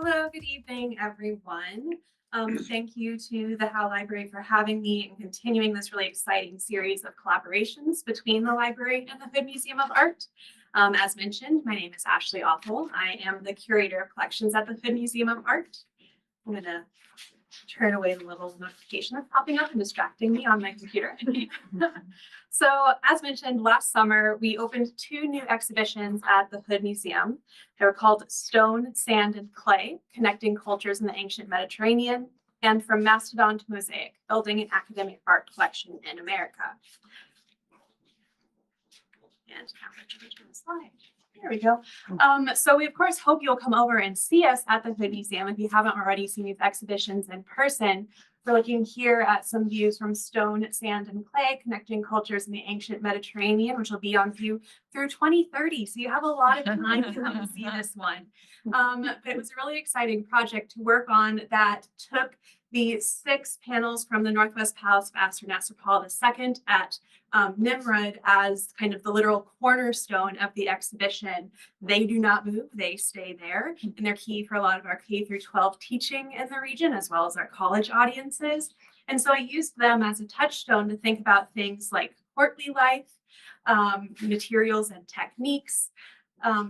Hello, good evening, everyone. Thank you to the Howe Library for having me and continuing this really exciting series of collaborations between the library and the Hood Museum of Art. As mentioned, my name is Ashley Offill. I am the Curator of Collections at the Hood Museum of Art. I'm going to turn away the little notification that's popping up and distracting me on my computer. So, as mentioned, last summer, we opened two new exhibitions at the Hood Museum. They were called Stone, Sand, and Clay, Connecting Cultures in the Ancient Mediterranean, and From Mastodon to Mosaic, Building an Academic Art Collection in America. And now let's turn the slide. There we go. So we, of course, hope you'll come over and see us at the Hood Museum if you haven't already seen these exhibitions in person. We're looking here at some views from Stone, Sand, and Clay, Connecting Cultures in the Ancient Mediterranean, which will be on view through 2030. So you have a lot of time to come and see this one. But it was a really exciting project to work on that took the 6 panels from the Northwest Palace of Nasser-Paul II at Nimrud as kind of the literal cornerstone of the exhibition. They do not move, they stay there, and they're key for a lot of our K through 12 teaching in the region, as well as our college audiences. And so I used them as a touchstone to think about things like courtly life, materials and techniques,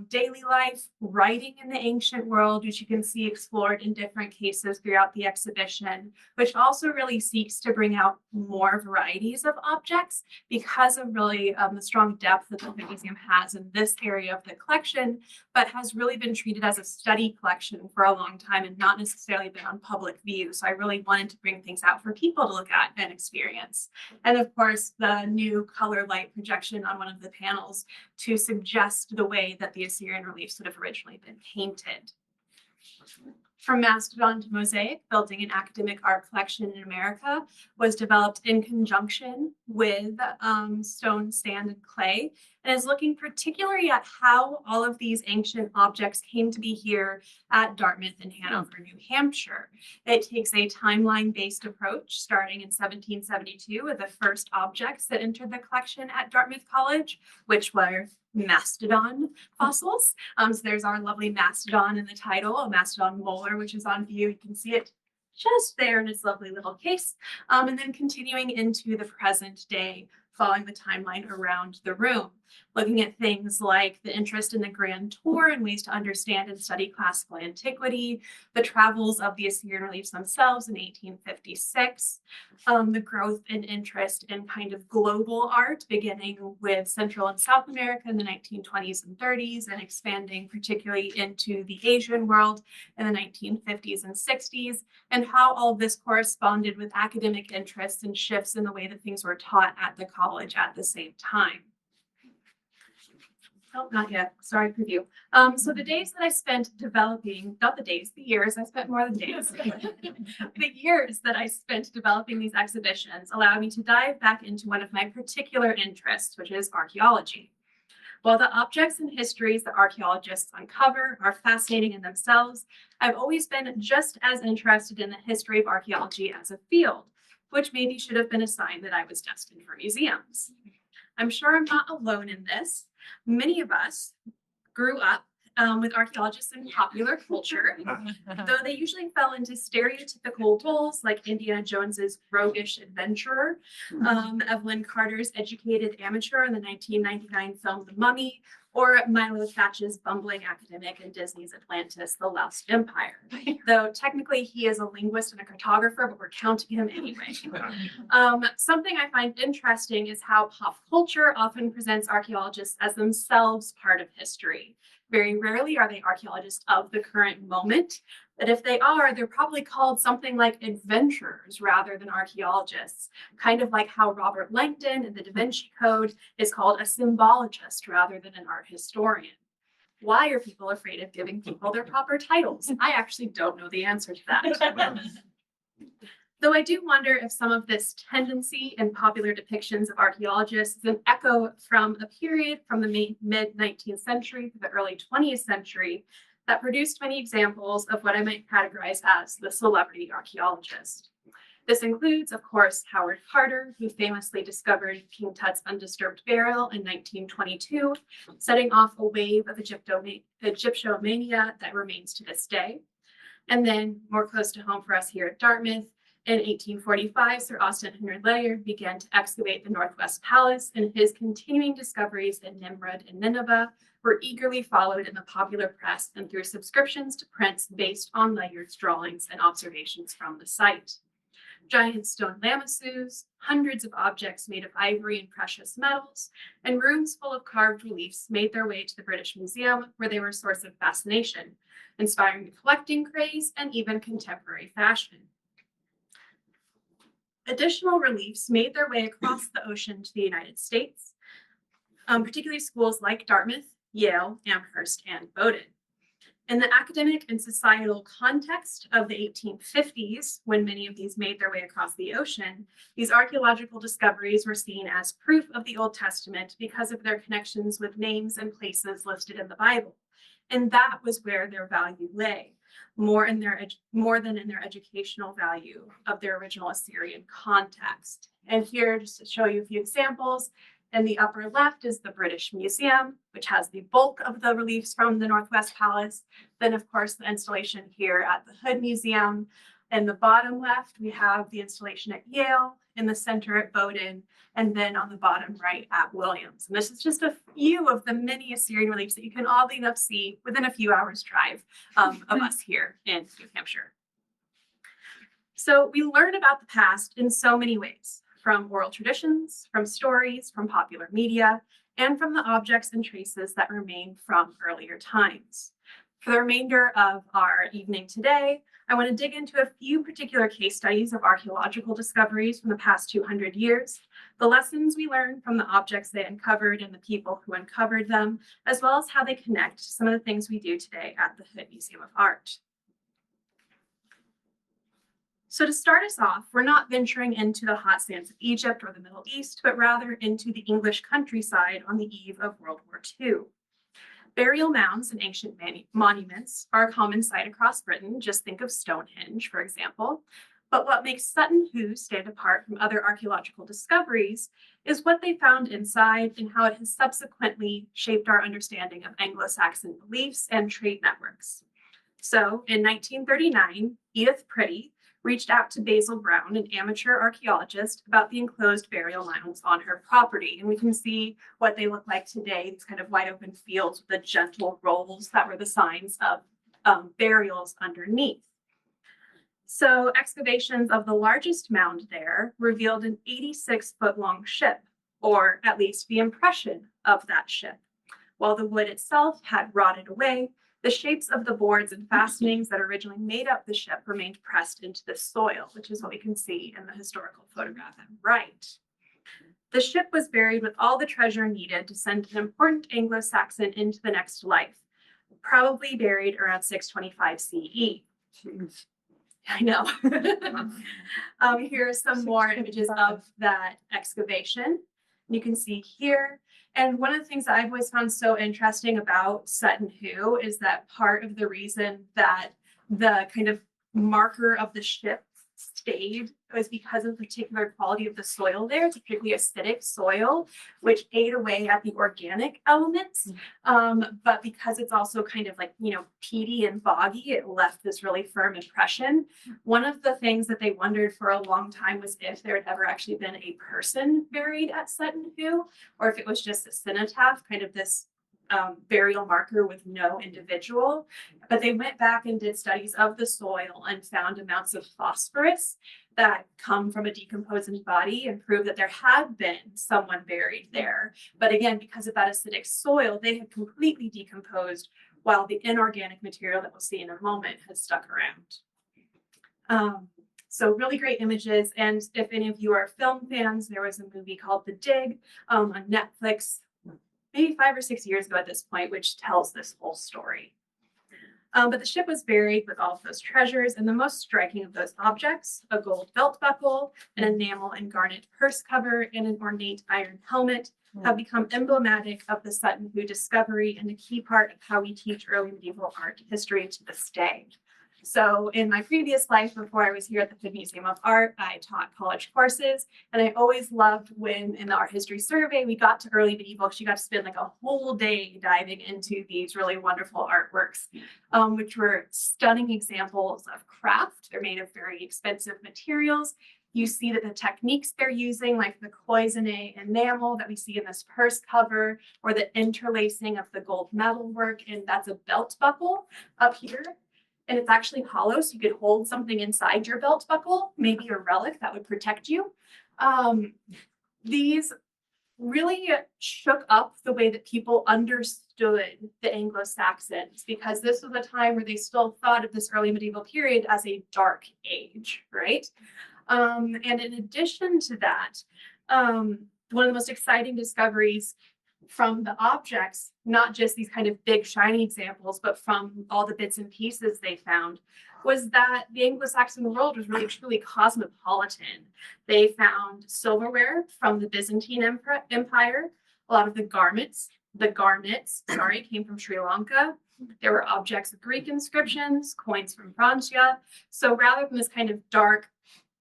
daily life, writing in the ancient world, which you can see explored in different cases throughout the exhibition, which also really seeks to bring out more varieties of objects because of really the strong depth that the Hood Museum has in this area of the collection, but has really been treated as a study collection for a long time and not necessarily been on public view. So I really wanted to bring things out for people to look at and experience. And of course, the new color light projection on one of the panels to suggest the way that the Assyrian reliefs would have originally been painted. From Mastodon to Mosaic, Building an Academic Art Collection in America was developed in conjunction with Stone, Sand, and Clay, and is looking particularly at how all of these ancient objects came to be here at Dartmouth and Hanover, New Hampshire. It takes a timeline-based approach, starting in 1772 with the first objects that entered the collection at Dartmouth College, which were Mastodon fossils. So there's our lovely Mastodon in the title, a Mastodon molar, which is on view. You can see it just there in its lovely little case. And then continuing into the present day, following the timeline around the room, looking at things like the interest in the Grand Tour and ways to understand and study classical antiquity, the travels of the Assyrian reliefs themselves in 1856, the growth and interest in kind of global art, beginning with Central and South America in the 1920s and 30s, and expanding particularly into the Asian world in the 1950s and 60s, and how all of this corresponded with academic interests and shifts in the way that things were taught at the college at the same time. Oh, not yet. Sorry, preview. So the days that I spent developing, not the days, the years, I spent more than days. The years that I spent developing these exhibitions allowed me to dive back into one of my particular interests, which is archaeology. While the objects and histories that archaeologists uncover are fascinating in themselves, I've always been just as interested in the history of archaeology as a field, which maybe should have been a sign that I was destined for museums. I'm sure I'm not alone in this. Many of us grew up with archaeologists in popular culture, though they usually fell into stereotypical roles like Indiana Jones's roguish adventurer, Evelyn Carter's educated amateur in the 1999 film The Mummy, or Milo Thatch's bumbling academic in Disney's Atlantis, The Lost Empire. Though technically he is a linguist and a cartographer, but we're counting him anyway. Something I find interesting is how pop culture often presents archaeologists as themselves part of history. Very rarely are they archaeologists of the current moment, but if they are, they're probably called something like adventurers rather than archaeologists, kind of like how Robert Langdon in the Da Vinci Code is called a symbologist rather than an art historian. Why are people afraid of giving people their proper titles? I actually don't know the answer to that. Though I do wonder if some of this tendency in popular depictions of archaeologists is an echo from a period from the mid-19th century to the early 20th century that produced many examples of what I might categorize as the celebrity archaeologist. This includes, of course, Howard Carter, who famously discovered King Tut's undisturbed burial in 1922, setting off a wave of Egyptomania that remains to this day. And then more close to home for us here at Dartmouth, in 1845, Sir Austin Henry Layard began to excavate the Northwest Palace, and his continuing discoveries in Nimrud and Nineveh were eagerly followed in the popular press and through subscriptions to prints based on Layard's drawings and observations from the site. Giant stone lamassus, hundreds of objects made of ivory and precious metals, and rooms full of carved reliefs made their way to the British Museum, where they were a source of fascination, inspiring the collecting craze and even contemporary fashion. Additional reliefs made their way across the ocean to the United States, particularly schools like Dartmouth, Yale, Amherst, and Bowdoin. In the academic and societal context of the 1850s, when many of these made their way across the ocean, these archaeological discoveries were seen as proof of the Old Testament because of their connections with names and places listed in the Bible. And that was where their value lay, more than in their educational value of their original Assyrian context. And here, just to show you a few examples, in the upper left is the British Museum, which has the bulk of the reliefs from the Northwest Palace. Then, of course, the installation here at the Hood Museum. In the bottom left, we have the installation at Yale, in the center at Bowdoin, and then on the bottom right at Williams. And this is just a few of the many Assyrian reliefs that you can oddly enough see within a few hours drive of us here in New Hampshire. So we learn about the past in so many ways, from oral traditions, from stories, from popular media, and from the objects and traces that remain from earlier times. For the remainder of our evening today, I want to dig into a few particular case studies of archaeological discoveries from the past 200 years, the lessons we learned from the objects they uncovered and the people who uncovered them, as well as how they connect to some of the things we do today at the Hood Museum of Art. So to start us off, we're not venturing into the hot sands of Egypt or the Middle East, but rather into the English countryside on the eve of World War II. Burial mounds and ancient monuments are a common sight across Britain. Just think of Stonehenge, for example. But what makes Sutton Hoo stand apart from other archaeological discoveries is what they found inside and how it has subsequently shaped our understanding of Anglo-Saxon beliefs and trade networks. So in 1939, Edith Pretty reached out to Basil Brown, an amateur archaeologist, about the enclosed burial mounds on her property. And we can see what they look like today, these kind of wide open fields with the gentle rolls that were the signs of burials underneath. So excavations of the largest mound there revealed an 86-foot long ship, or at least the impression of that ship. While the wood itself had rotted away, the shapes of the boards and fastenings that originally made up the ship remained pressed into the soil, which is what we can see in the historical photograph on the right. The ship was buried with all the treasure needed to send an important Anglo-Saxon into the next life, probably buried around 625 CE. Jeez. I know. Here are some more images of that excavation. You can see here. And one of the things that I've always found so interesting about Sutton Hoo is that part of the reason that the kind of marker of the ship stayed was because of the particular quality of the soil there. It's a particularly acidic soil, which ate away at the organic elements. But because it's also kind of like, peaty and boggy, it left this really firm impression. One of the things that they wondered for a long time was if there had ever actually been a person buried at Sutton Hoo, or if it was just a cenotaph, kind of this burial marker with no individual. But they went back and did studies of the soil and found amounts of phosphorus that come from a decomposing body and prove that there had been someone buried there. But again, because of that acidic soil, they had completely decomposed, while the inorganic material that we'll see in a moment has stuck around. So really great images. And if any of you are film fans, there was a movie called The Dig on Netflix, maybe 5 or 6 years ago at this point, which tells this whole story. But the ship was buried with all of those treasures, and the most striking of those objects, a gold belt buckle, an enamel and garnet purse cover, and an ornate iron helmet, have become emblematic of the Sutton Hoo discovery and a key part of how we teach early medieval art history to this day. So in my previous life, before I was here at the Hood Museum of Art, I taught college courses, and I always loved when in the art history survey, we got to early medieval, because you got to spend like a whole day diving into these really wonderful artworks, which were stunning examples of craft. They're made of very expensive materials. You see that the techniques they're using, like the cloisonné enamel that we see in this purse cover, or the interlacing of the gold metalwork, and that's a belt buckle up here. And it's actually hollow, so you could hold something inside your belt buckle, maybe a relic that would protect you. These really shook up the way that people understood the Anglo-Saxons, because this was a time where they still thought of this early medieval period as a dark age, right? And in addition to that, one of the most exciting discoveries from the objects, not just these kind of big shiny examples, but from all the bits and pieces they found, was that the Anglo-Saxon world was really truly cosmopolitan. They found silverware from the Byzantine Empire. A lot of the garnets, came from Sri Lanka. There were objects of Greek inscriptions, coins from Francia. So rather than this kind of dark,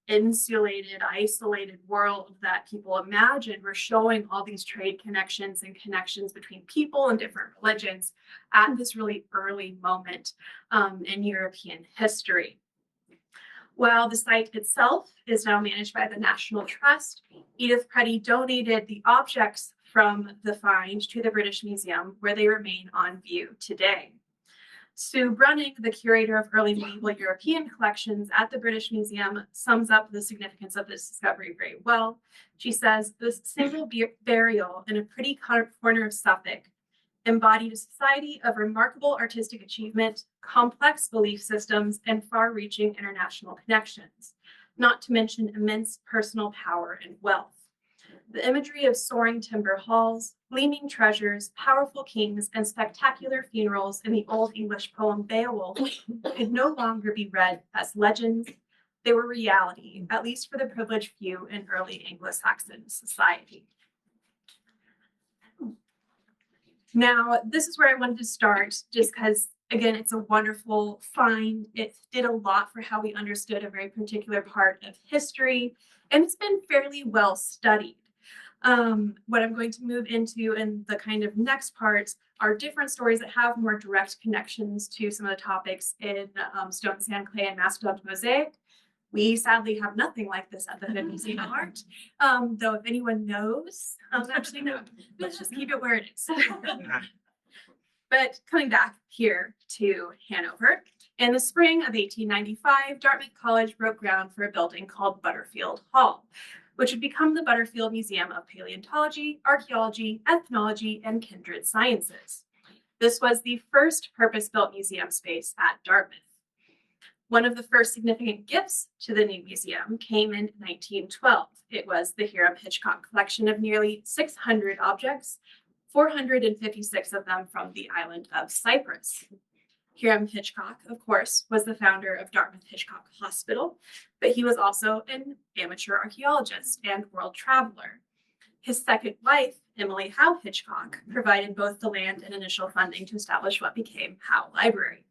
insulated, isolated world that people imagined, we're showing all these trade connections and connections between people and different religions at this really early moment in European history. While the site itself is now managed by the National Trust, Edith Preddy donated the objects from the find to the British Museum, where they remain on view today. Sue Brunning, the curator of early medieval European collections at the British Museum, sums up the significance of this discovery very well. She says, "This single burial in a pretty corner of Suffolk embodied a society of remarkable artistic achievement, complex belief systems, and far-reaching international connections, not to mention immense personal power and wealth. The imagery of soaring timber halls, gleaming treasures, powerful kings, and spectacular funerals in the Old English poem Beowulf could no longer be read as legends. They were reality, at least for the privileged few in early Anglo-Saxon society." Now, this is where I wanted to start, just because, again, it's a wonderful find. It did a lot for how we understood a very particular part of history, and it's been fairly well studied. What I'm going to move into in the kind of next part are different stories that have more direct connections to some of the topics in stone, sand, clay, and Mastodon Mosaic. We sadly have nothing like this at the Hood Museum of Art, though if anyone knows, actually no, let's just keep it where it is. But coming back here to Hanover, in the spring of 1895, Dartmouth College broke ground for a building called Butterfield Hall, which would become the Butterfield Museum of Paleontology, Archaeology, Ethnology, and Kindred Sciences. This was the first purpose-built museum space at Dartmouth. One of the first significant gifts to the new museum came in 1912. It was the Hiram Hitchcock collection of nearly 600 objects, 456 of them from the island of Cyprus. Hiram Hitchcock, of course, was the founder of Dartmouth Hitchcock Hospital, but he was also an amateur archaeologist and world traveler. His second wife, Emily Howe Hitchcock, provided both the land and initial funding to establish what became Howe Library.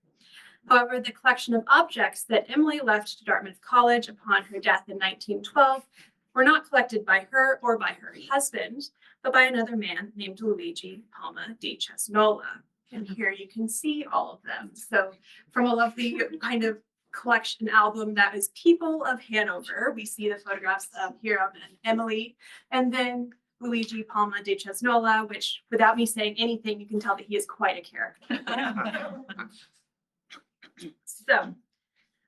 However, the collection of objects that Emily left to Dartmouth College upon her death in 1912 were not collected by her or by her husband, but by another man named Luigi Palma di Cesnola. And here you can see all of them. So from a lovely kind of collection album that is People of Hanover, we see the photographs of Hiram and Emily, and then Luigi Palma di Cesnola, which without me saying anything, you can tell that he is quite a character. So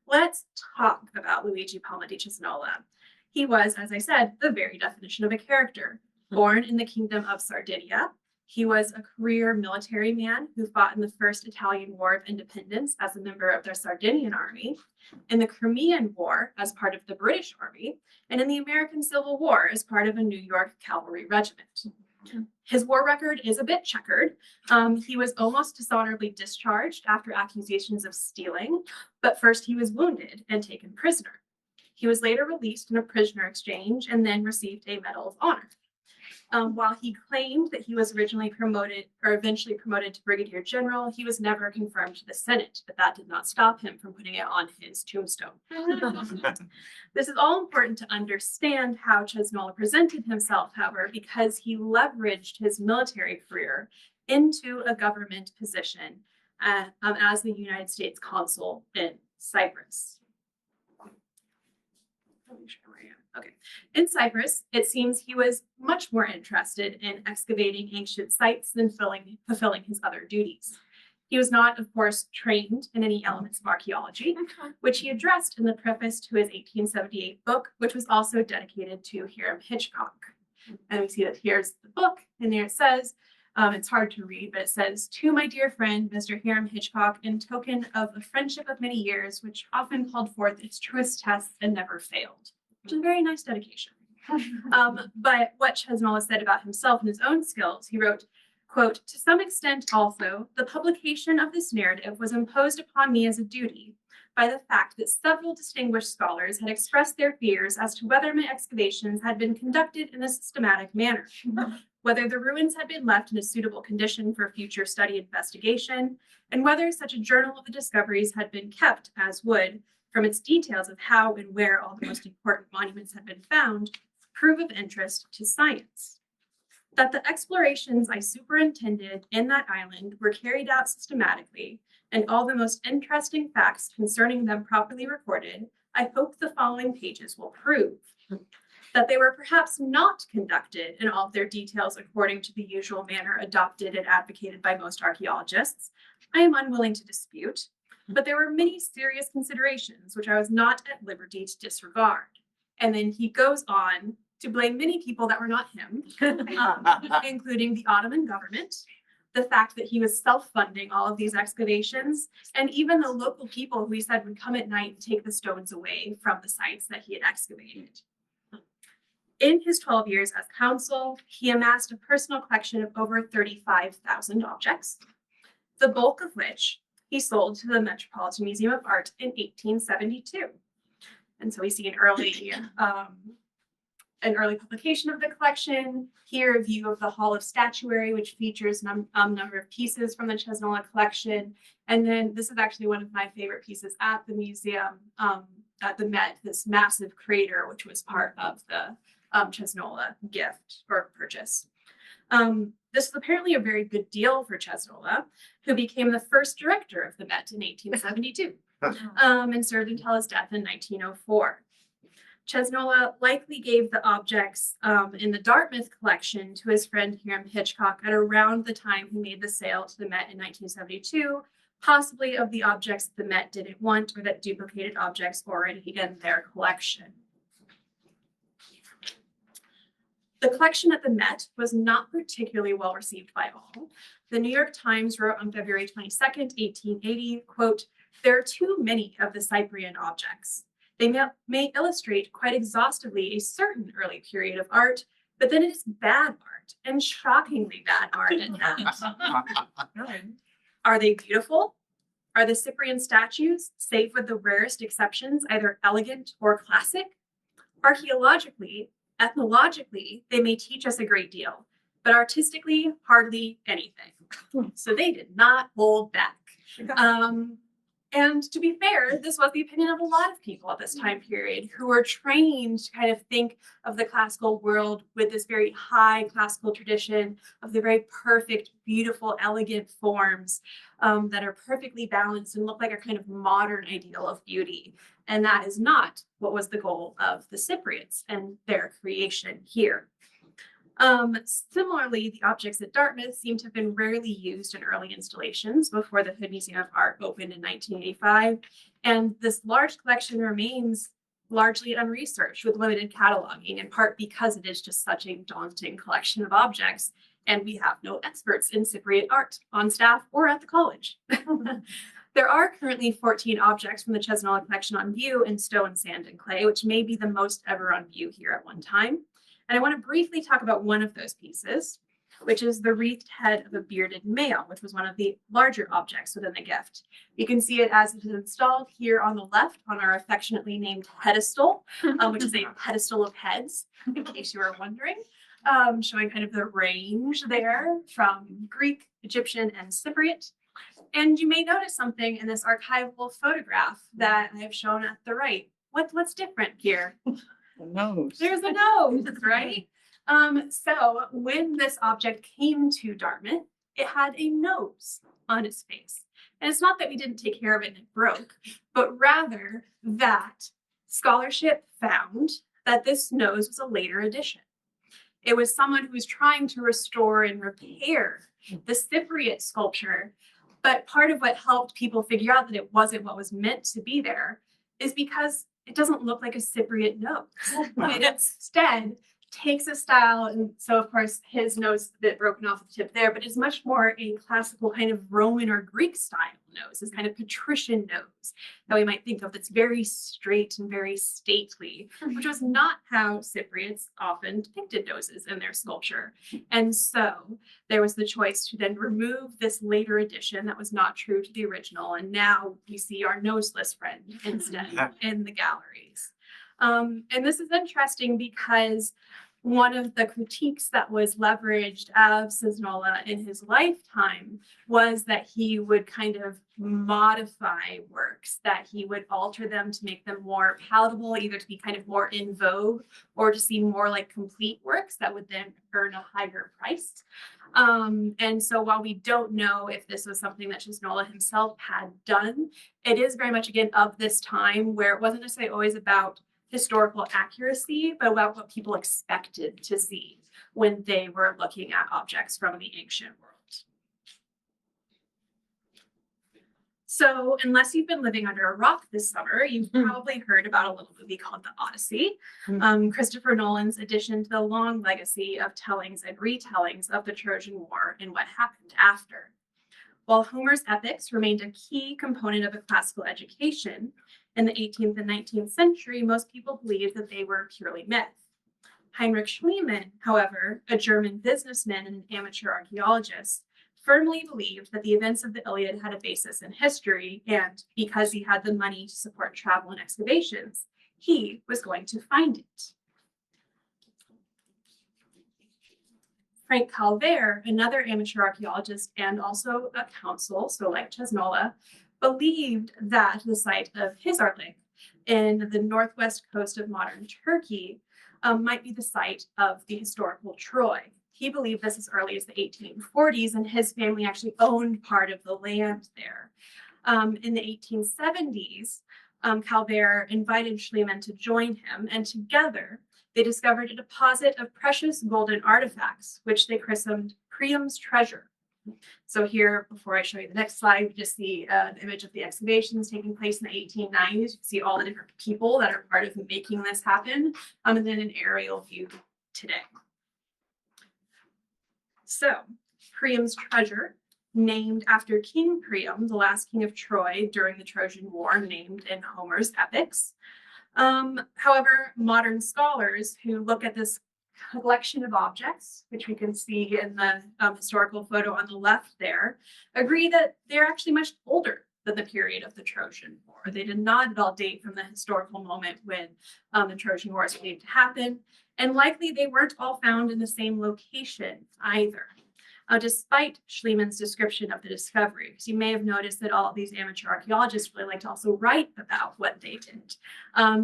let's talk about Luigi Palma di Cesnola. He was, as I said, the very definition of a character. Born in the Kingdom of Sardinia, he was a career military man who fought in the First Italian War of Independence as a member of the Sardinian Army, in the Crimean War as part of the British Army, and in the American Civil War as part of a New York cavalry regiment. His war record is a bit checkered. He was almost dishonorably discharged after accusations of stealing, but first he was wounded and taken prisoner. He was later released in a prisoner exchange and then received a Medal of Honor. While he claimed that he was originally promoted or eventually promoted to brigadier general, he was never confirmed to the Senate, but that did not stop him from putting it on his tombstone. This is all important to understand how Cesnola presented himself, however, because he leveraged his military career into a government position as the United States consul in Cyprus. Let me show where I am. Okay. In Cyprus, it seems he was much more interested in excavating ancient sites than fulfilling his other duties. He was not, of course, trained in any elements of archaeology, which he addressed in the preface to his 1878 book, which was also dedicated to Hiram Hitchcock. And we see that here's the book, and there it says, it's hard to read, but it says, "To my dear friend, Mr. Hiram Hitchcock, in token of a friendship of many years, which often called forth its truest tests and never failed," which is a very nice dedication. But what Cesnola said about himself and his own skills, he wrote, quote, "To some extent also, the publication of this narrative was imposed upon me as a duty by the fact that several distinguished scholars had expressed their fears as to whether my excavations had been conducted in a systematic manner, whether the ruins had been left in a suitable condition for future study and investigation, and whether such a journal of the discoveries had been kept as would, from its details of how and where all the most important monuments had been found, prove of interest to science. That the explorations I superintended in that island were carried out systematically, and all the most interesting facts concerning them properly recorded, I hope the following pages will prove. That they were perhaps not conducted in all of their details according to the usual manner adopted and advocated by most archaeologists, I am unwilling to dispute, but there were many serious considerations which I was not at liberty to disregard." And then he goes on to blame many people that were not him, including the Ottoman government, the fact that he was self-funding all of these excavations, and even the local people who he said would come at night and take the stones away from the sites that he had excavated. In his 12 years as consul, he amassed a personal collection of over 35,000 objects, the bulk of which he sold to the Metropolitan Museum of Art in 1872. And so we see an early publication of the collection. Here, a view of the Hall of Statuary, which features a number of pieces from the Cesnola collection. And then this is actually one of my favorite pieces at the museum, at the Met, this massive crater, which was part of the Cesnola gift or purchase. This was apparently a very good deal for Cesnola, who became the first director of the Met in 1872 and served until his death in 1904. Cesnola likely gave the objects in the Dartmouth collection to his friend Hiram Hitchcock at around the time he made the sale to the Met in 1972, possibly of the objects that the Met didn't want or that duplicated objects already in their collection. The collection at the Met was not particularly well received by all. The New York Times wrote on February 22nd, 1880, quote, "There are too many of the Cyprian objects. They may illustrate quite exhaustively a certain early period of art, but then it is bad art, and shockingly bad art at that. Are they beautiful? Are the Cyprian statues, save with the rarest exceptions, either elegant or classic? Archaeologically, ethnologically, they may teach us a great deal, but artistically, hardly anything." So they did not hold back. And to be fair, this was the opinion of a lot of people at this time period who were trained to kind of think of the classical world with this very high classical tradition of the very perfect, beautiful, elegant forms that are perfectly balanced and look like a kind of modern ideal of beauty. And that is not what was the goal of the Cypriots and their creation here. Similarly, the objects at Dartmouth seem to have been rarely used in early installations before the Hood Museum of Art opened in 1985. And this large collection remains largely unresearched with limited cataloging, in part because it is just such a daunting collection of objects. And we have no experts in Cypriot art on staff or at the college. There are currently 14 objects from the Cesnola collection on view in stone, sand, and clay, which may be the most ever on view here at one time. And I want to briefly talk about one of those pieces, which is the wreathed head of a bearded male, which was one of the larger objects within the gift. You can see it as it is installed here on the left on our affectionately named pedestal, which is a pedestal of heads, in case you were wondering. showing kind of the range there from Greek, Egyptian, and Cypriot. And you may notice something in this archival photograph that I have shown at the right. What's different here? The nose. There's a nose, right? So when this object came to Dartmouth, it had a nose on its face. And it's not that we didn't take care of it and it broke, but rather that scholarship found that this nose was a later addition. It was someone who was trying to restore and repair the Cypriot sculpture. But part of what helped people figure out that it wasn't what was meant to be there is because it doesn't look like a Cypriot nose. It instead takes a style, and so of course his nose is a bit broken off the tip there, but it's much more a classical kind of Roman or Greek style nose, this kind of patrician nose that we might think of that's very straight and very stately, which was not how Cypriots often depicted noses in their sculpture. And so there was the choice to then remove this later addition that was not true to the original, and now we see our noseless friend instead in the galleries. And this is interesting because one of the critiques that was leveraged of Cesnola in his lifetime was that he would kind of modify works, that he would alter them to make them more palatable, either to be kind of more in vogue or to seem more like complete works that would then earn a higher price. And so while we don't know if this was something that Cesnola himself had done, it is very much, again, of this time where it wasn't necessarily always about historical accuracy, but about what people expected to see when they were looking at objects from the ancient world. So unless you've been living under a rock this summer, you've probably heard about a little movie called The Odyssey, Christopher Nolan's addition to the long legacy of tellings and retellings of the Trojan War and what happened after. While Homer's epics remained a key component of a classical education, in the 18th and 19th century, most people believed that they were purely myth. Heinrich Schliemann, however, a German businessman and an amateur archaeologist, firmly believed that the events of the Iliad had a basis in history, and because he had the money to support travel and excavations, he was going to find it. Frank Calvert, another amateur archaeologist and also a consul, so like Cesnola, believed that the site of Hisarlik in the northwest coast of modern Turkey might be the site of the historical Troy. He believed this as early as the 1840s, and his family actually owned part of the land there. In the 1870s, Calvert invited Schliemann to join him, and together they discovered a deposit of precious golden artifacts, which they christened Priam's treasure. So here, before I show you the next slide, we just see an image of the excavations taking place in the 1890s. You can see all the different people that are part of making this happen, and then an aerial view today. So Priam's treasure, named after King Priam, the last king of Troy during the Trojan War, named in Homer's epics. However, modern scholars who look at this collection of objects, which we can see in the historical photo on the left there, agree that they're actually much older than the period of the Trojan War. They did not at all date from the historical moment when the Trojan War is believed to happen, and likely they weren't all found in the same location either. Despite Schliemann's description of the discovery, because you may have noticed that all of these amateur archaeologists really like to also write about what they did.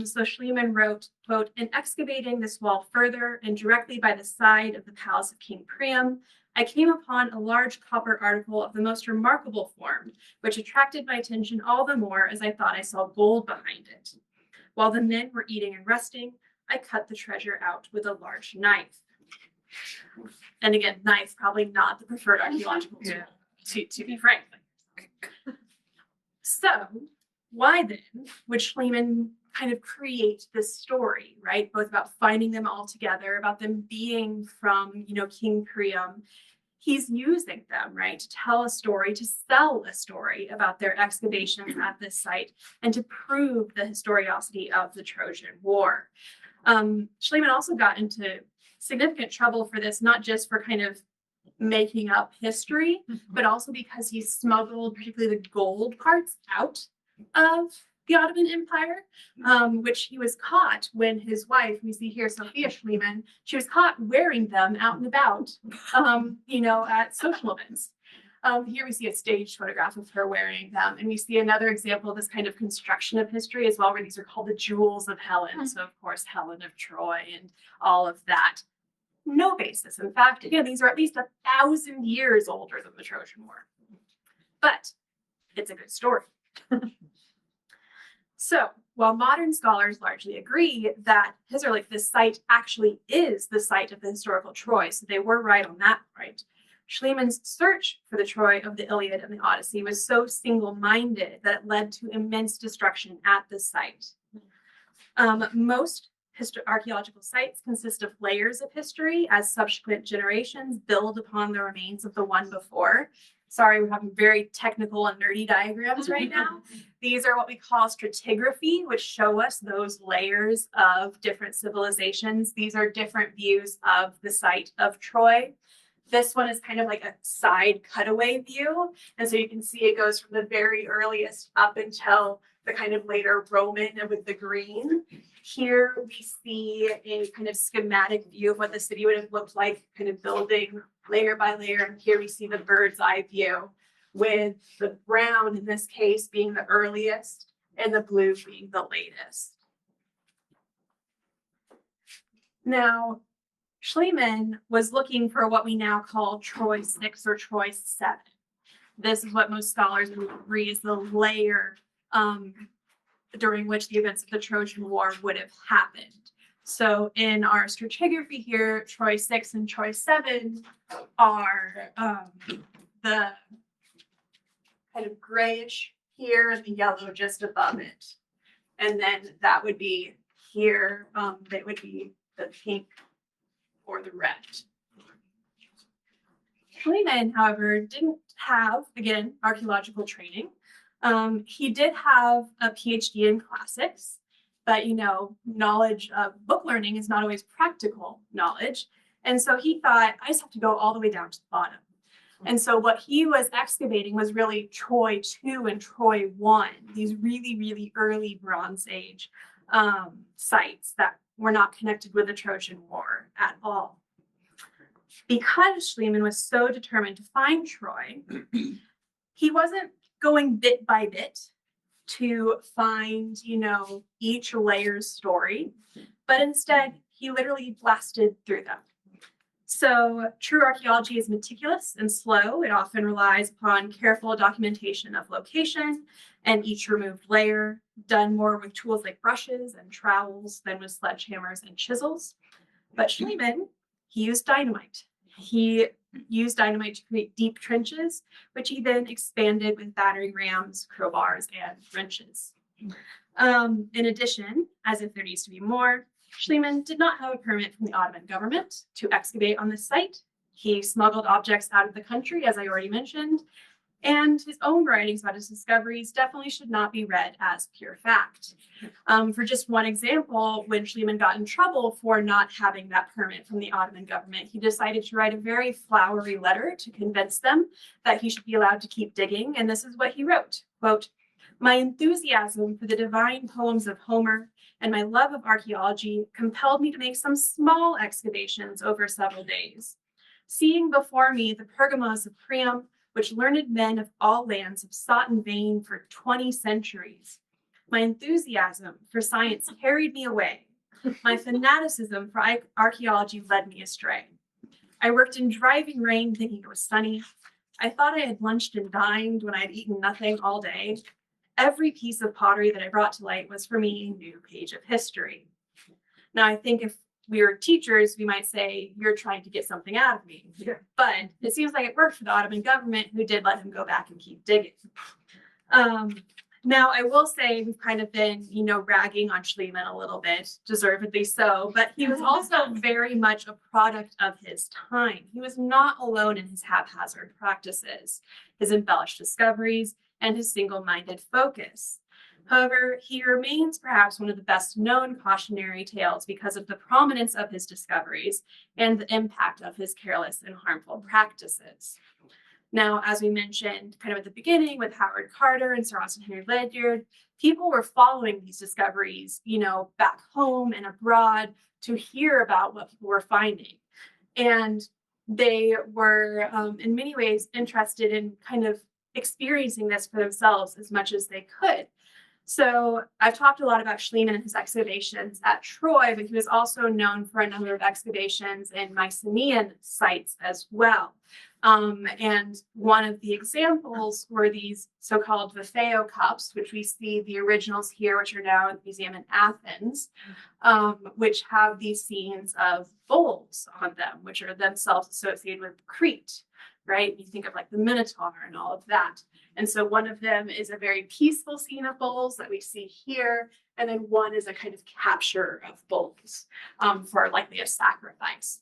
So Schliemann wrote, quote, "In excavating this wall further and directly by the side of the palace of King Priam, I came upon a large copper article of the most remarkable form, which attracted my attention all the more as I thought I saw gold behind it. While the men were eating and resting, I cut the treasure out with a large knife." And again, knife probably not the preferred archaeological tool, to be frank. So why then would Schliemann kind of create this story, right? Both about finding them all together, about them being from, King Priam. He's using them, right, to tell a story, to sell a story about their excavations at this site and to prove the historicity of the Trojan War. Schliemann also got into significant trouble for this, not just for kind of making up history, but also because he smuggled particularly the gold parts out of the Ottoman Empire, which he was caught when his wife, we see here, Sophia Schliemann, she was caught wearing them out and about, at social events. Here we see a staged photograph of her wearing them, and we see another example of this kind of construction of history as well, where these are called the jewels of Helen. So, of course, Helen of Troy and all of that. No basis. In fact, again, these are at least 1,000 years older than the Trojan War. But it's a good story. So, while modern scholars largely agree that this site actually is the site of the historical Troy, so they were right on that point, Schliemann's search for the Troy of the Iliad and the Odyssey was so single-minded that it led to immense destruction at the site. Most archaeological sites consist of layers of history as subsequent generations build upon the remains of the one before. Sorry, we're having very technical and nerdy diagrams right now. These are what we call stratigraphy, which show us those layers of different civilizations. These are different views of the site of Troy. This one is kind of like a side cutaway view. And so you can see it goes from the very earliest up until the kind of later Roman and with the green. Here we see a kind of schematic view of what the city would have looked like, kind of building layer by layer. And here we see the bird's eye view, with the brown in this case being the earliest and the blue being the latest. Now, Schliemann was looking for what we now call Troy 6 or Troy 7. This is what most scholars agree is the layer during which the events of the Trojan War would have happened. So in our stratigraphy here, Troy 6 and Troy 7 are the kind of grayish here and the yellow just above it. And then that would be here, that would be the pink or the red. Schliemann, however, didn't have, again, archaeological training. He did have a PhD in classics, but, knowledge of book learning is not always practical knowledge. And so he thought, I just have to go all the way down to the bottom. And so what he was excavating was really Troy 2 and Troy 1, these really, really early Bronze Age sites that were not connected with the Trojan War at all. Because Schliemann was so determined to find Troy, he wasn't going bit by bit to find, each layer's story, but instead he literally blasted through them. So true archaeology is meticulous and slow. It often relies upon careful documentation of location and each removed layer, done more with tools like brushes and trowels than with sledgehammers and chisels. But Schliemann, he used dynamite. He used dynamite to create deep trenches, which he then expanded with battering rams, crowbars, and wrenches. In addition, as if there needs to be more, Schliemann did not have a permit from the Ottoman government to excavate on this site. He smuggled objects out of the country, as I already mentioned, and his own writings about his discoveries definitely should not be read as pure fact. For just one example, when Schliemann got in trouble for not having that permit from the Ottoman government, he decided to write a very flowery letter to convince them that he should be allowed to keep digging, and this is what he wrote, quote, "My enthusiasm for the divine poems of Homer and my love of archaeology compelled me to make some small excavations over several days. Seeing before me the Pergamos of Priam, which learned men of all lands have sought in vain for 20 centuries. My enthusiasm for science carried me away. My fanaticism for archaeology led me astray. I worked in driving rain thinking it was sunny. I thought I had lunched and dined when I had eaten nothing all day. Every piece of pottery that I brought to light was for me a new page of history." Now, I think if we were teachers, we might say, you're trying to get something out of me. Yeah. But it seems like it worked for the Ottoman government, who did let him go back and keep digging. Now, I will say we've kind of been, ragging on Schliemann a little bit, deservedly so, but he was also very much a product of his time. He was not alone in his haphazard practices, his embellished discoveries, and his single-minded focus. However, he remains perhaps one of the best known cautionary tales because of the prominence of his discoveries and the impact of his careless and harmful practices. Now, as we mentioned kind of at the beginning with Howard Carter and Sir Austin Henry Ledyard, people were following these discoveries, back home and abroad to hear about what people were finding. And they were, in many ways, interested in kind of experiencing this for themselves as much as they could. So I've talked a lot about Schliemann and his excavations at Troy, but he was also known for a number of excavations in Mycenaean sites as well. And one of the examples were these so-called Vifeo cups, which we see the originals here, which are now in the museum in Athens, which have these scenes of bulls on them, which are themselves associated with Crete, right? You think of like the Minotaur and all of that. And so one of them is a very peaceful scene of bulls that we see here. And then one is a kind of capture of bulls for likely a sacrifice.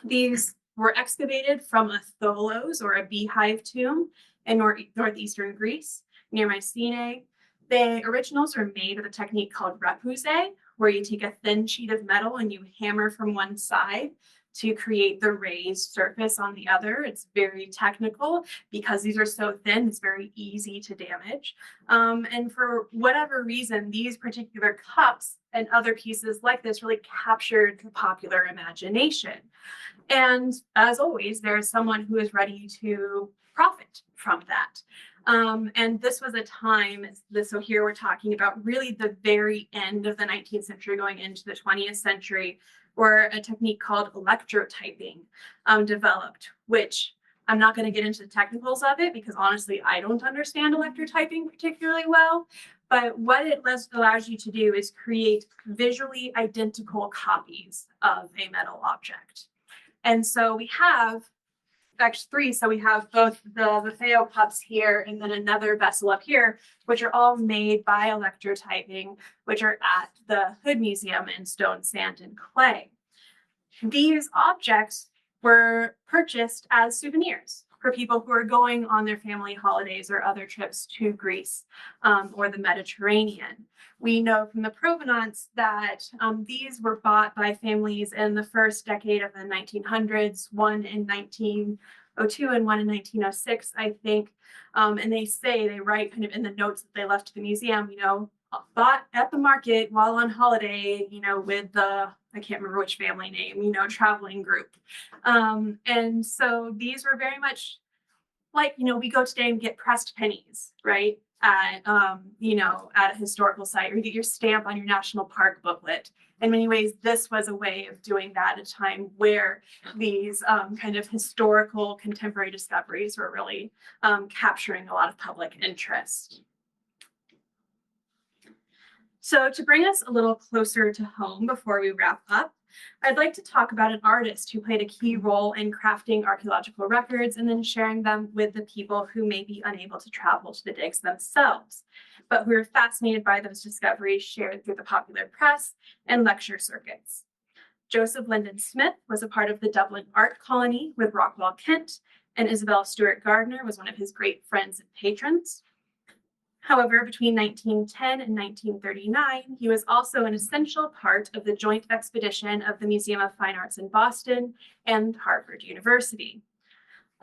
These were excavated from a tholos, or a beehive tomb, in northeastern Greece near Mycenae. The originals are made with a technique called repousse, where you take a thin sheet of metal and you hammer from one side to create the raised surface on the other. It's very technical because these are so thin, it's very easy to damage. And for whatever reason, these particular cups and other pieces like this really captured the popular imagination. And as always, there is someone who is ready to profit from that. And this was a time, so here we're talking about really the very end of the 19th century going into the 20th century, where a technique called electrotyping developed, which I'm not going to get into the technicals of it because honestly, I don't understand electrotyping particularly well. But what it allows you to do is create visually identical copies of a metal object. And so we have actually three. So we have both the Vifeo cups here and then another vessel up here, which are all made by electrotyping, which are at the Hood Museum in stone, sand, and clay. These objects were purchased as souvenirs for people who are going on their family holidays or other trips to Greece or the Mediterranean. We know from the provenance that these were bought by families in the first decade of the 1900s, one in 1902 and one in 1906, I think. And they write kind of in the notes that they left to the museum, bought at the market while on holiday, with the, I can't remember which family name, traveling group. And so these were very much like, we go today and get pressed pennies, right? At a historical site, or you get your stamp on your national park booklet. In many ways, this was a way of doing that at a time where these kind of historical contemporary discoveries were really capturing a lot of public interest. So to bring us a little closer to home before we wrap up, I'd like to talk about an artist who played a key role in crafting archaeological records and then sharing them with the people who may be unable to travel to the digs themselves, but who are fascinated by those discoveries shared through the popular press and lecture circuits. Joseph Lyndon Smith was a part of the Dublin art colony with Rockwell Kent, and Isabel Stewart Gardner was one of his great friends and patrons. However, between 1910 and 1939, he was also an essential part of the joint expedition of the Museum of Fine Arts in Boston and Harvard University.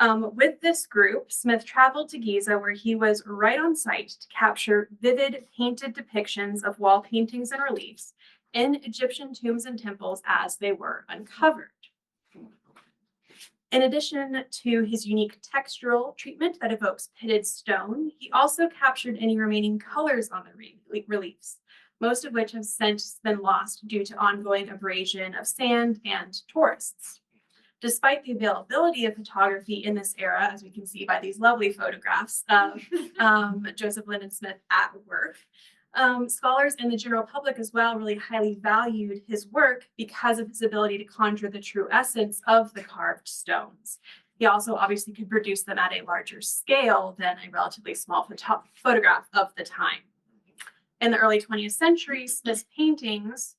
With this group, Smith traveled to Giza, where he was right on site to capture vivid painted depictions of wall paintings and reliefs in Egyptian tombs and temples as they were uncovered. In addition to his unique textural treatment that evokes pitted stone, he also captured any remaining colors on the reliefs, most of which have since been lost due to ongoing abrasion of sand and tourists. Despite the availability of photography in this era, as we can see by these lovely photographs of Joseph Lyndon Smith at work, scholars and the general public as well really highly valued his work because of his ability to conjure the true essence of the carved stones. He also obviously could produce them at a larger scale than a relatively small photograph of the time. In the early 20th century, Smith's paintings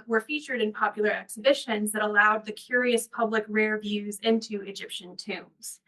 were featured in popular exhibitions that allowed the curious public rare views into Egyptian tombs.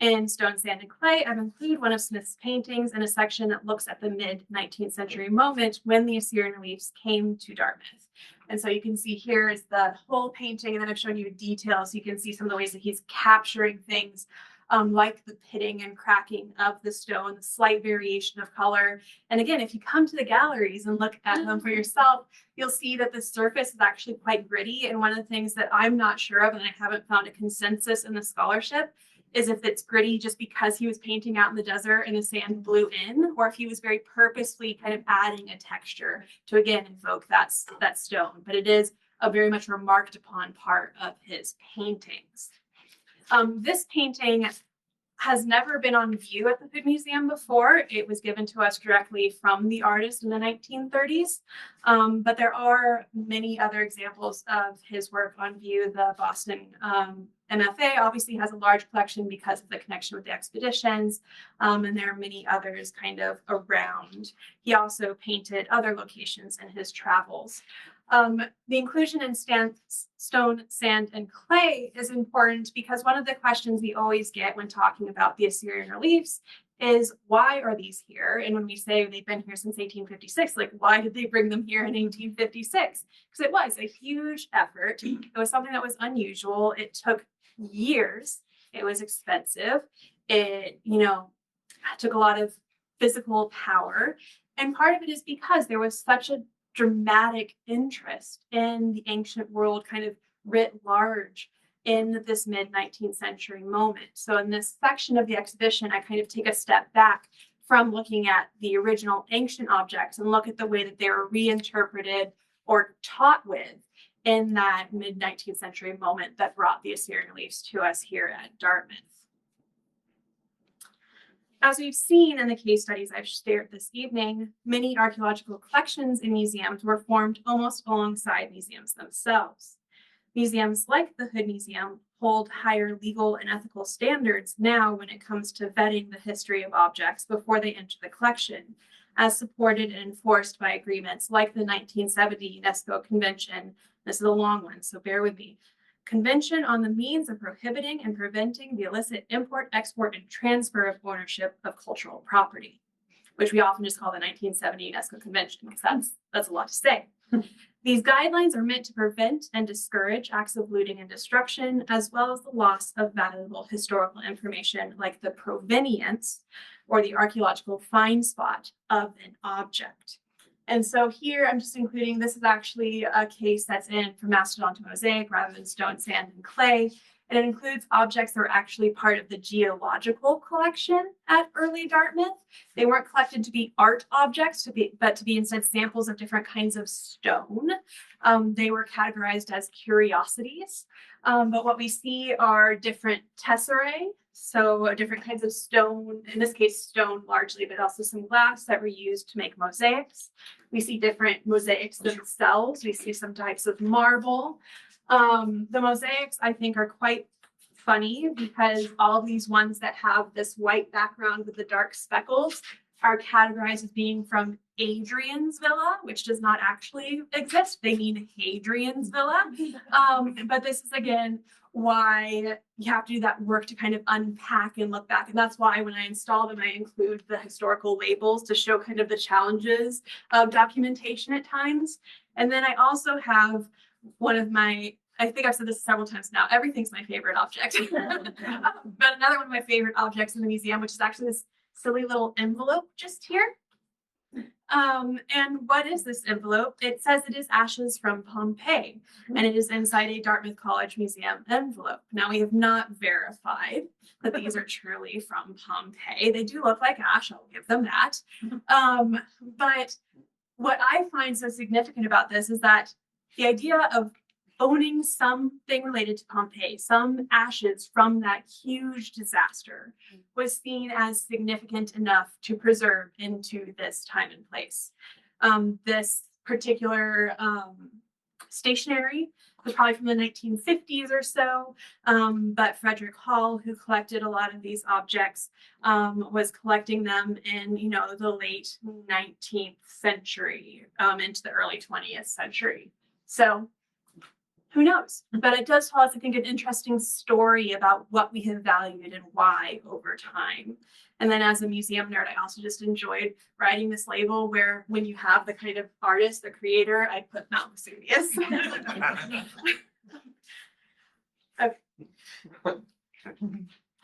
In Stone, Sand, and Clay, I've included one of Smith's paintings in a section that looks at the mid-19th century moment when the Assyrian reliefs came to Dartmouth. And so you can see here is the whole painting, and then I've shown you details. So you can see some of the ways that he's capturing things like the pitting and cracking of the stone, the slight variation of color. And again, if you come to the galleries and look at them for yourself, you'll see that the surface is actually quite gritty. And one of the things that I'm not sure of, and I haven't found a consensus in the scholarship, is if it's gritty just because he was painting out in the desert and the sand blew in, or if he was very purposefully kind of adding a texture to, again, invoke that stone. But it is a very much remarked upon part of his paintings. This painting has never been on view at the Hood Museum before. It was given to us directly from the artist in the 1930s. But there are many other examples of his work on view. The Boston MFA obviously has a large collection because of the connection with the expeditions, and there are many others kind of around. He also painted other locations in his travels. The inclusion in stone, sand, and clay is important because one of the questions we always get when talking about the Assyrian reliefs is, why are these here? And when we say they've been here since 1856, like, why did they bring them here in 1856? Because it was a huge effort. It was something that was unusual. It took years. It was expensive. It, took a lot of physical power. And part of it is because there was such a dramatic interest in the ancient world kind of writ large in this mid-19th century moment. So in this section of the exhibition, I kind of take a step back from looking at the original ancient objects and look at the way that they were reinterpreted or taught with in that mid-19th century moment that brought the Assyrian reliefs to us here at Dartmouth. As we've seen in the case studies I've shared this evening, many archaeological collections in museums were formed almost alongside museums themselves. Museums like the Hood Museum hold higher legal and ethical standards now when it comes to vetting the history of objects before they enter the collection, as supported and enforced by agreements like the 1970 UNESCO Convention. This is a long one, so bear with me. Convention on the Means of Prohibiting and Preventing the Illicit Import, Export, and Transfer of Ownership of Cultural Property, which we often just call the 1970 UNESCO Convention, because that's a lot to say. These guidelines are meant to prevent and discourage acts of looting and destruction, as well as the loss of valuable historical information like the provenience or the archaeological find spot of an object. And so here I'm just including, this is actually a case that's in from Mastodon to Mosaic rather than stone, sand, and clay. And it includes objects that were actually part of the geological collection at early Dartmouth. They weren't collected to be art objects, but to be instead samples of different kinds of stone. They were categorized as curiosities. But what we see are different tesserae, so different kinds of stone, in this case stone largely, but also some glass that were used to make mosaics. We see different mosaics themselves. We see some types of marble. The mosaics, I think, are quite funny because all of these ones that have this white background with the dark speckles are categorized as being from Adrian's villa, which does not actually exist. They mean Hadrian's villa. But this is, again, why you have to do that work to kind of unpack and look back. And that's why when I install them, I include the historical labels to show kind of the challenges of documentation at times. And then I also have one of my, I think I've said this several times now, everything's my favorite object. But another one of my favorite objects in the museum, which is actually this silly little envelope just here. And what is this envelope? It says it is ashes from Pompeii, and it is inside a Dartmouth College Museum envelope. Now, we have not verified that these are truly from Pompeii. They do look like ash, I'll give them that. But what I find so significant about this is that the idea of owning something related to Pompeii, some ashes from that huge disaster, was seen as significant enough to preserve into this time and place. This particular stationery was probably from the 1950s or so, but Frederick Hall, who collected a lot of these objects, was collecting them in, the late 19th century into the early 20th century. So who knows? But it does tell us, I think, an interesting story about what we have valued and why over time. And then as a museum nerd, I also just enjoyed writing this label where when you have the kind of artist, the creator, I put Mount Vesuvius. Okay.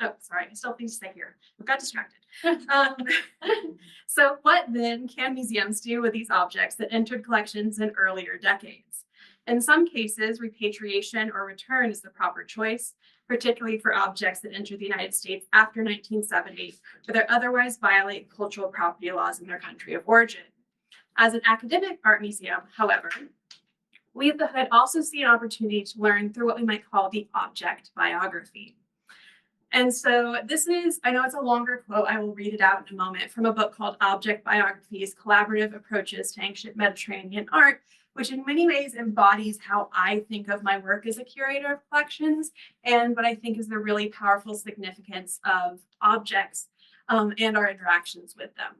Oh, sorry, I still need to stay here. I got distracted. So what then can museums do with these objects that entered collections in earlier decades? In some cases, repatriation or return is the proper choice, particularly for objects that entered the United States after 1970, but that otherwise violate cultural property laws in their country of origin. As an academic art museum, however, we at the Hood also see an opportunity to learn through what we might call the object biography. And so this is, I know it's a longer quote, I will read it out in a moment, from a book called Object Biographies, Collaborative Approaches to Ancient Mediterranean Art, which in many ways embodies how I think of my work as a curator of collections and what I think is the really powerful significance of objects and our interactions with them.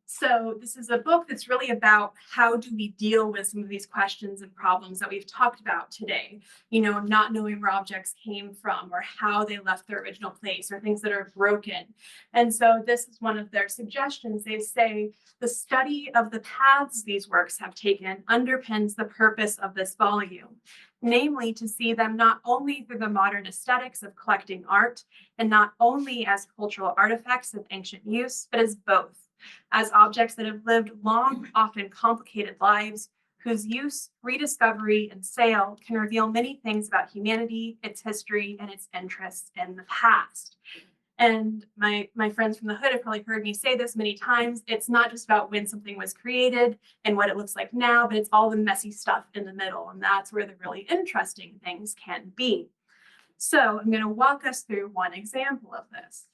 So this is a book that's really about how do we deal with some of these questions and problems that we've talked about today, you know, not knowing where objects came from or how they left their original place or things that are broken. And so this is one of their suggestions. They say the study of the paths these works have taken underpins the purpose of this volume, namely to see them not only through the modern aesthetics of collecting art and not only as cultural artifacts of ancient use, but as both, as objects that have lived long, often complicated lives, whose use, rediscovery, and sale can reveal many things about humanity, its history, and its interests in the past. And my friends from the Hood have probably heard me say this many times. It's not just about when something was created and what it looks like now, but it's all the messy stuff in the middle. And that's where the really interesting things can be. So I'm going to walk us through one example of this.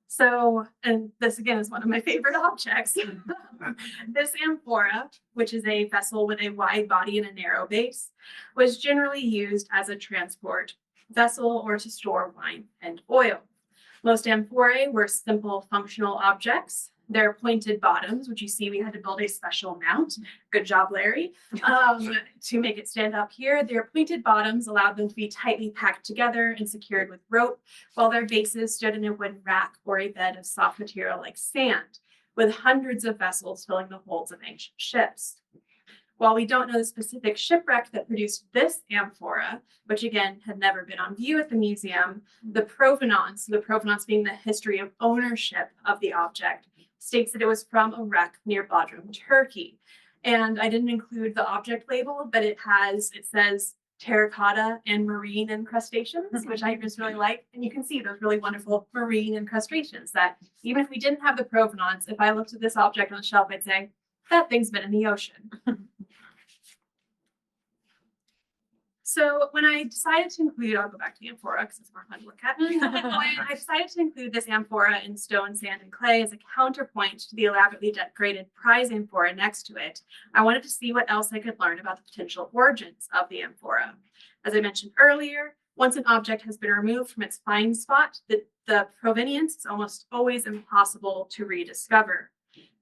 So, and this again is one of my favorite objects. This amphora, which is a vessel with a wide body and a narrow base, was generally used as a transport vessel or to store wine and oil. Most amphorae were simple functional objects. Their pointed bottoms, which you see we had to build a special mount. Good job, Larry, to make it stand up here. Their pointed bottoms allowed them to be tightly packed together and secured with rope, while their bases stood in a wooden rack or a bed of soft material like sand, with hundreds of vessels filling the holds of ancient ships. While we don't know the specific shipwreck that produced this amphora, which again had never been on view at the museum, the provenance being the history of ownership of the object, states that it was from a wreck near Bodrum, Turkey. And I didn't include the object label, but it says terracotta and marine incrustations, which I just really like. And you can see those really wonderful marine incrustations that even if we didn't have the provenance, if I looked at this object on the shelf, I'd say, that thing's been in the ocean. So when I decided to include, I'll go back to the amphora because it's more fun to look at. When I decided to include this amphora in stone, sand, and clay as a counterpoint to the elaborately decorated prize amphora next to it, I wanted to see what else I could learn about the potential origins of the amphora. As I mentioned earlier, once an object has been removed from its find spot, the provenience is almost always impossible to rediscover.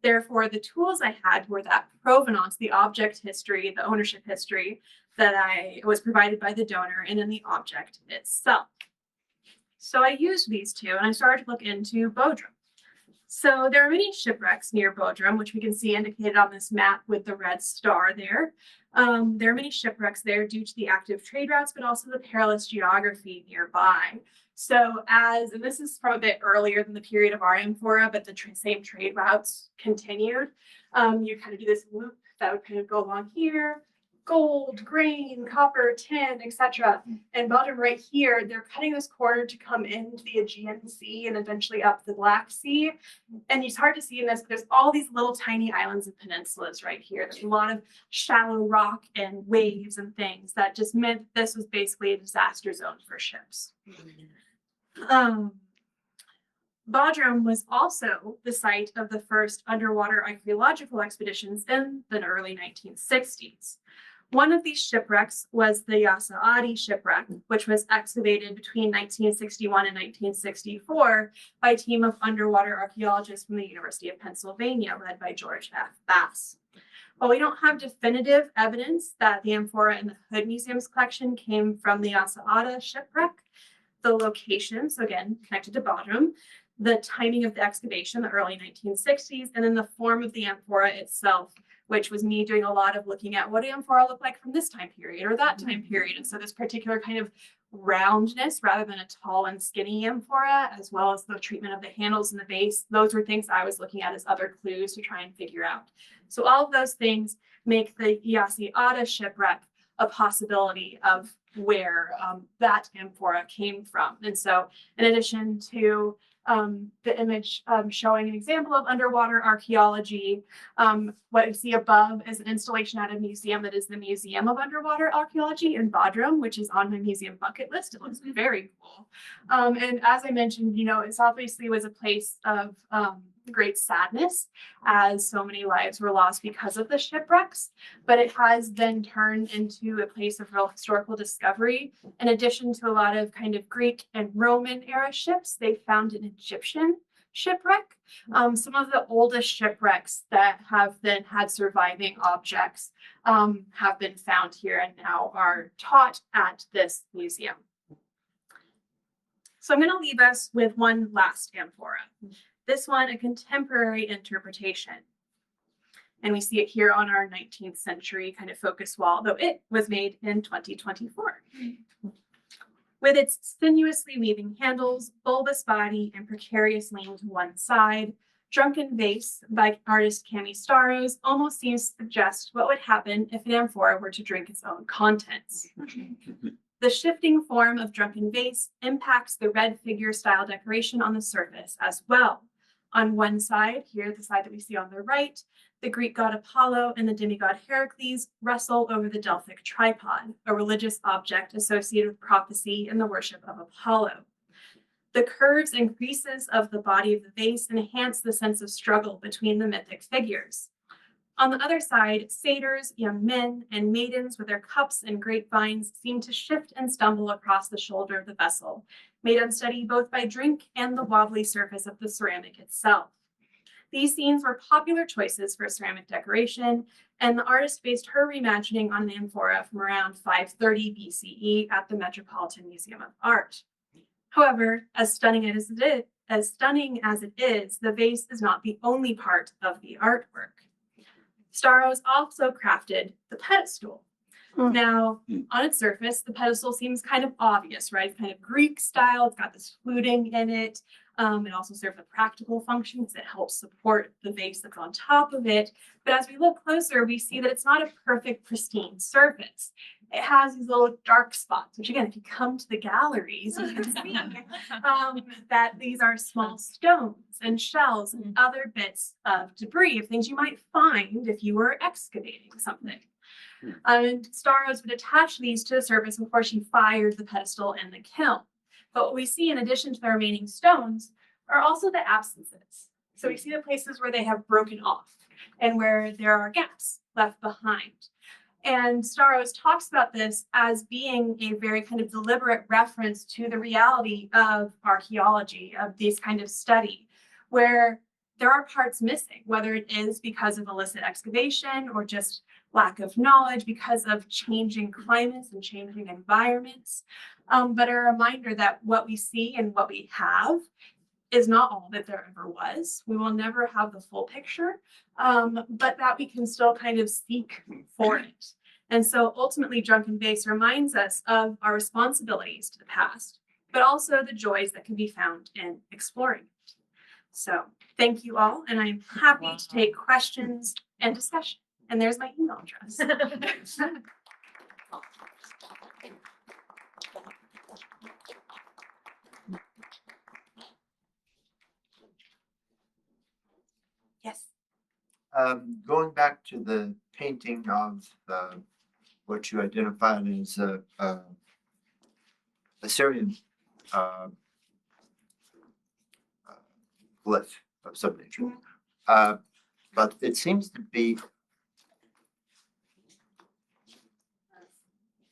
Therefore, the tools I had were that provenance, the object history, the ownership history that was provided by the donor, and then the object itself. So I used these two, and I started to look into Bodrum. So there are many shipwrecks near Bodrum, which we can see indicated on this map with the red star there. There are many shipwrecks there due to the active trade routes, but also the perilous geography nearby. So and this is from a bit earlier than the period of our amphora, but the same trade routes continued. You kind of do this loop that would kind of go along here, gold, grain, copper, tin, etc. And bottom right here, they're cutting this corner to come into the Aegean Sea and eventually up the Black Sea. And it's hard to see in this, but there's all these little tiny islands and peninsulas right here. There's a lot of shallow rock and waves and things that just meant this was basically a disaster zone for ships. Bodrum was also the site of the first underwater archaeological expeditions in the early 1960s. One of these shipwrecks was the Yasa Adi shipwreck, which was excavated between 1961 and 1964 by a team of underwater archaeologists from the University of Pennsylvania, led by George F. Bass. While we don't have definitive evidence that the amphora in the Hood Museum's collection came from the Yasa Adi shipwreck, the location, so again, connected to Bodrum, the timing of the excavation, the early 1960s, and then the form of the amphora itself which was me doing a lot of looking at what amphora look like from this time period or that time period. And so this particular kind of roundness rather than a tall and skinny amphora, as well as the treatment of the handles and the base, those were things I was looking at as other clues to try and figure out. So all of those things make the Iasi-Ada shipwreck a possibility of where that amphora came from. And so in addition to the image showing an example of underwater archaeology, what you see above is an installation at a museum that is the Museum of Underwater Archaeology in Bodrum, which is on my museum bucket list. It looks very cool. And as I mentioned, you know, it obviously was a place of great sadness as so many lives were lost because of the shipwrecks, but it has then turned into a place of real historical discovery. In addition to a lot of kind of Greek and Roman era ships, they found an Egyptian shipwreck. Some of the oldest shipwrecks that have then had surviving objects have been found here and now are taught at this museum. So I'm going to leave us with one last amphora. This one, a contemporary interpretation. And we see it here on our 19th century kind of focus wall, though it was made in 2024. With its sinuously weaving handles, bulbous body, and precarious lean to one side, Drunken Vase by artist Cami Staros almost seems to suggest what would happen if an amphora were to drink its own contents. The shifting form of Drunken Vase impacts the red figure style decoration on the surface as well. On one side, here, the side that we see on the right, the Greek god Apollo and the demigod Heracles wrestle over the Delphic tripod, a religious object associated with prophecy and the worship of Apollo. The curves and creases of the body of the vase enhance the sense of struggle between the mythic figures. On the other side, satyrs, young men, and maidens with their cups and grapevines seem to shift and stumble across the shoulder of the vessel, made unsteady both by drink and the wobbly surface of the ceramic itself. These scenes were popular choices for ceramic decoration, and the artist based her reimagining on an amphora from around 530 BCE at the Metropolitan Museum of Art. However, as stunning as it is, the vase is not the only part of the artwork. Staros also crafted the pedestal. Now, on its surface, the pedestal seems kind of obvious, right? It's kind of Greek style. It's got this fluting in it. It also serves a practical function because it helps support the vase that's on top of it. But as we look closer, we see that it's not a perfect, pristine surface. It has these little dark spots, which again, if you come to the galleries, you can see that these are small stones and shells and other bits of debris of things you might find if you were excavating something. And Staros would attach these to the surface before she fired the pedestal in the kiln. But what we see in addition to the remaining stones are also the absences. So we see the places where they have broken off and where there are gaps left behind. And Staros talks about this as being a very kind of deliberate reference to the reality of archaeology, of this kind of study, where there are parts missing, whether it is because of illicit excavation or just lack of knowledge because of changing climates and changing environments. But a reminder that what we see and what we have is not all that there ever was. We will never have the full picture, but that we can still kind of seek for it. And so ultimately, Drunken Vase reminds us of our responsibilities to the past, but also the joys that can be found in exploring it. So thank you all, and I'm happy to take questions and discussion. And there's my email address. Yes. Going back to the painting of what you identified as Assyrian glyph of some nature, but it seems to be.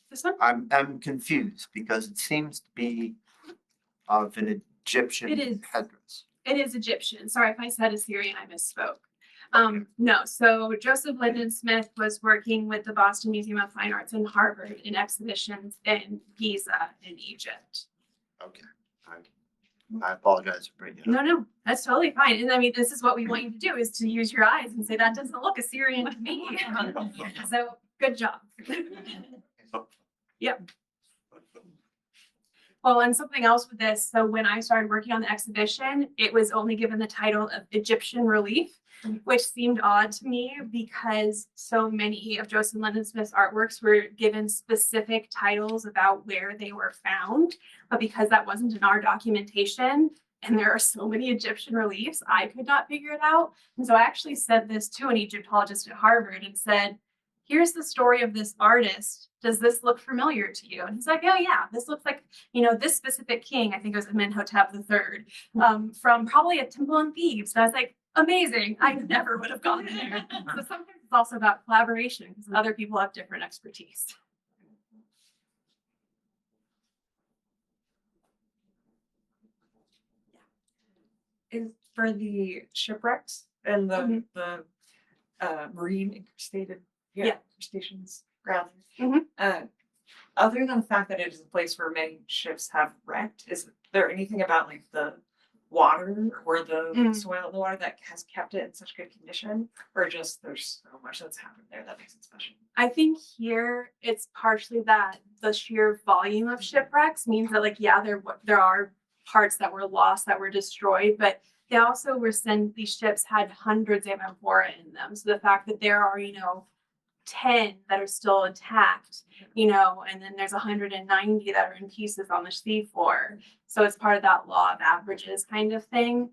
This one? I'm confused because it seems to be of an Egyptian headdress. It is Egyptian. Sorry if I said Assyrian, I misspoke. No, so Joseph Lyndon Smith was working with the Boston Museum of Fine Arts and Harvard in exhibitions in Giza in Egypt. Okay. I apologize for bringing it up. No, that's totally fine. And I mean, this is what we want you to do, is to use your eyes and say, that doesn't look Assyrian to me. So good job. Yep. Well, and something else with this, so when I started working on the exhibition, it was only given the title of Egyptian relief, which seemed odd to me because so many of Joseph Lennon Smith's artworks were given specific titles about where they were found. But because that wasn't in our documentation, and there are so many Egyptian reliefs, I could not figure it out. And so I actually sent this to an Egyptologist at Harvard and said, here's the story of this artist. Does this look familiar to you? And he's like, oh yeah, this looks like, this specific king, I think it was Amenhotep III, from probably a temple in Thebes. And I was like, amazing. I never would have gone there. So sometimes it's also about collaboration because other people have different expertise. Is for the shipwrecks and the marine incrustations rather. Other than the fact that it is a place where many ships have wrecked, is there anything about like the water or the soil in the water that has kept it in such good condition, or just there's so much that's happened there that makes it special? I think here it's partially that the sheer volume of shipwrecks means that, like, yeah, there are parts that were lost, that were destroyed, but they also were these ships had hundreds of amphora in them. So the fact that there are, 10 that are still intact, and then there's 190 that are in pieces on the seafloor. So it's part of that law of averages kind of thing.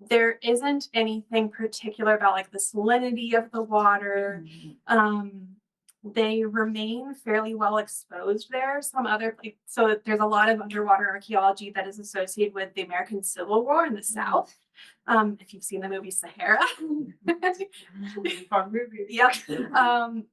There isn't anything particular about like the salinity of the water. They remain fairly well exposed there. So there's a lot of underwater archaeology that is associated with the American Civil War in the South. If you've seen the movie Sahara. Fun movie. Yeah.